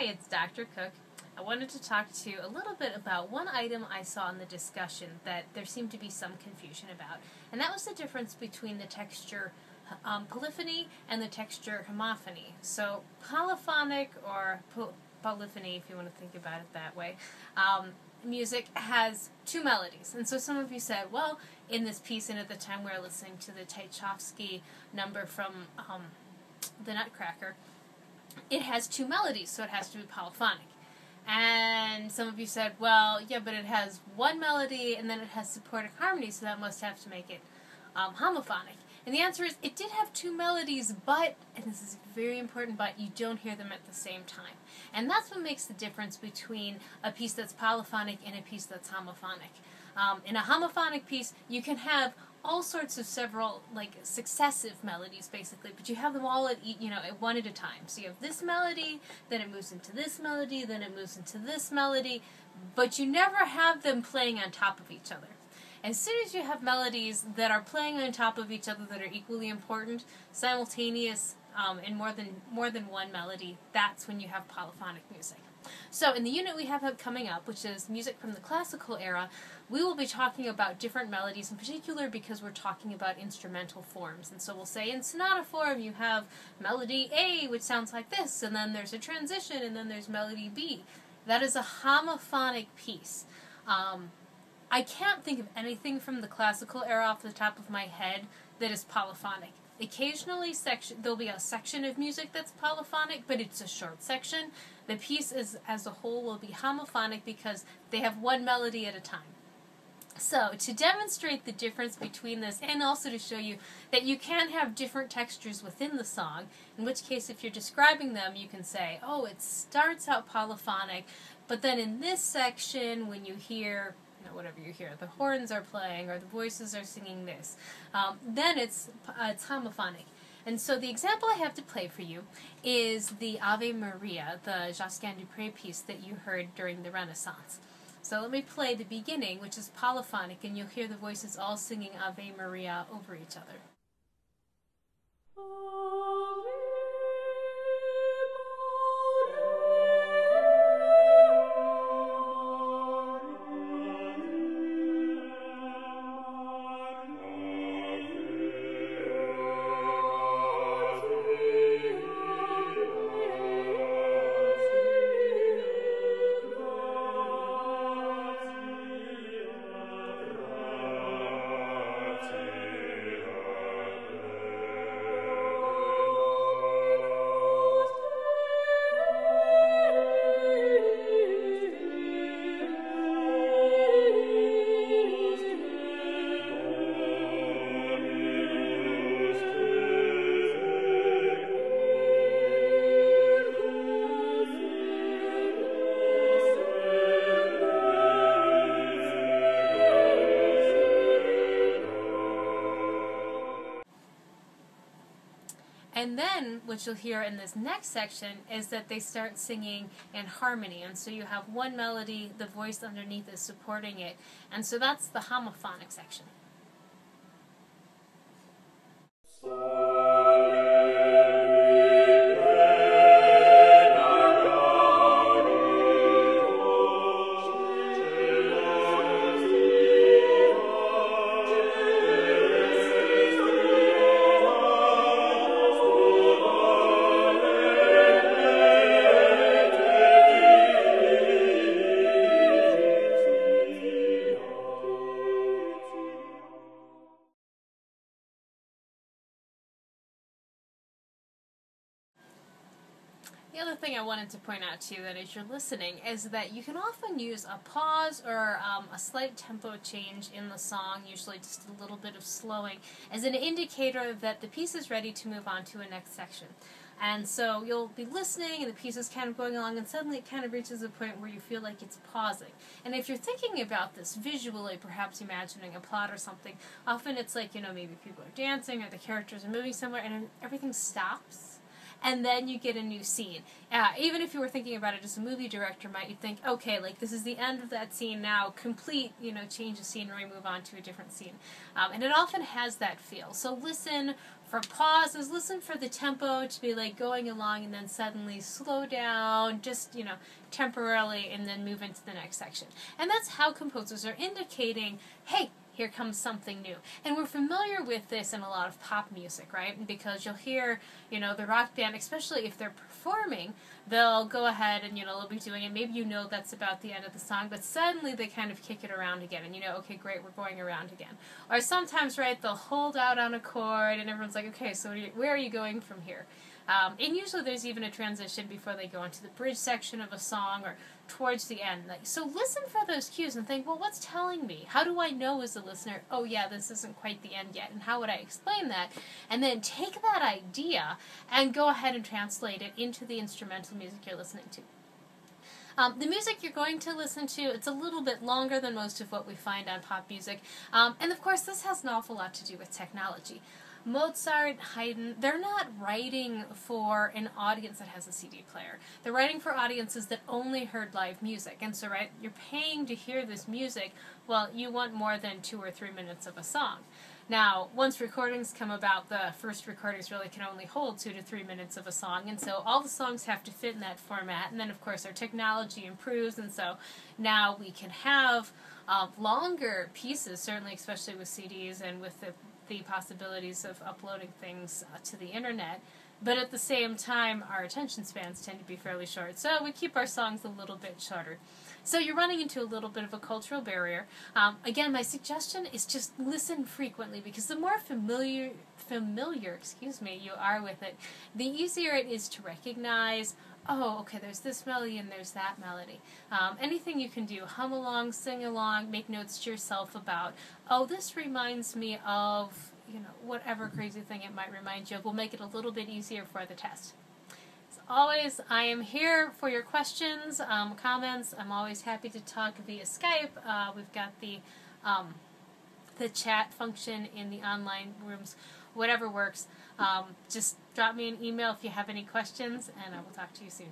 it's Dr. Cook. I wanted to talk to you a little bit about one item I saw in the discussion that there seemed to be some confusion about, and that was the difference between the texture polyphony and the texture homophony. So polyphonic or polyphony, if you want to think about it that way, music has two melodies. And so some of you said, well, in this piece, and at the time we were listening to the Tchaikovsky number from the Nutcracker, it has two melodies, so it has to be polyphonic. And some of you said, well, yeah, but it has one melody and then it has supporting harmony, so that must have to make it homophonic. And the answer is, it did have two melodies, but, and this is a very important but, you don't hear them at the same time. And that's what makes the difference between a piece that's polyphonic and a piece that's homophonic. In a homophonic piece, you can have all sorts of several, successive melodies, basically, but you have them all at one at a time. So you have this melody, then it moves into this melody, then it moves into this melody, but you never have them playing on top of each other. As soon as you have melodies that are playing on top of each other that are equally important, simultaneous, in more than one melody, that's when you have polyphonic music. So in the unit we have coming up, which is music from the classical era, we will be talking about different melodies in particular because we're talking about instrumental forms. And so we'll say in sonata form you have melody A, which sounds like this, and then there's a transition, and then there's melody B. That is a homophonic piece. I can't think of anything from the classical era off the top of my head that is polyphonic. Occasionally there'll be a section of music that's polyphonic, but it's a short section. The piece as a whole will be homophonic because they have one melody at a time. So, to demonstrate the difference between this, and also to show you that you can have different textures within the song, in which case if you're describing them you can say, oh, it starts out polyphonic, but then in this section when you hear whatever you hear, the horns are playing or the voices are singing this, then it's homophonic. And so the example I have to play for you is the Ave Maria, the Josquin du Pré piece that you heard during the Renaissance. So let me play the beginning, which is polyphonic, and you'll hear the voices all singing Ave Maria over each other. And then, what you'll hear in this next section is that they start singing in harmony. And so you have one melody, the voice underneath is supporting it. And so that's the homophonic section. The other thing I wanted to point out to you that as you're listening is that you can often use a pause or a slight tempo change in the song, usually just a little bit of slowing, as an indicator that the piece is ready to move on to a next section. And so you'll be listening and the piece is kind of going along and suddenly it kind of reaches a point where you feel like it's pausing. And if you're thinking about this visually, perhaps imagining a plot or something, often it's like, maybe people are dancing or the characters are moving somewhere and everything stops. And then you get a new scene. Even if you were thinking about it as a movie director might, you think, okay, this is the end of that scene now, complete, change the scenery, move on to a different scene. And it often has that feel. So listen for pauses, listen for the tempo to be like going along and then suddenly slow down, just, temporarily, and then move into the next section. And that's how composers are indicating, hey, here comes something new. And we're familiar with this in a lot of pop music, right? Because you'll hear, the rock band, especially if they're performing, they'll go ahead and, they'll be doing it. Maybe that's about the end of the song, but suddenly they kind of kick it around again. And okay, great, we're going around again. Or sometimes, right, they'll hold out on a chord and everyone's like, okay, so where are you going from here? And usually there's even a transition before they go into the bridge section of a song or towards the end. So listen for those cues and think, well, what's telling me? How do I know as a listener, oh yeah, this isn't quite the end yet, and how would I explain that? And then take that idea and go ahead and translate it into the instrumental music you're listening to. The music you're going to listen to, it's a little bit longer than most of what we find on pop music. And of course, this has an awful lot to do with technology. Mozart, Haydn, they're not writing for an audience that has a CD player. They're writing for audiences that only heard live music. And so, right, you're paying to hear this music. Well, you want more than 2 or 3 minutes of a song. Now, once recordings come about, the first recordings really can only hold 2 to 3 minutes of a song, and so all the songs have to fit in that format. And then, of course, our technology improves, and so now we can have longer pieces, certainly, especially with CDs and with the possibilities of uploading things to the internet. But at the same time, our attention spans tend to be fairly short, so we keep our songs a little bit shorter. So you're running into a little bit of a cultural barrier. Again, my suggestion is just listen frequently, because the more familiar you are with it, the easier it is to recognize, oh, okay, there's this melody and there's that melody. Anything you can do, hum along, sing along, make notes to yourself about, oh, this reminds me of, whatever crazy thing it might remind you of, will make it a little bit easier for the test. As always, I am here for your questions, comments. I'm always happy to talk via Skype. We've got the chat function in the online rooms, whatever works. Just drop me an email if you have any questions, and I will talk to you soon.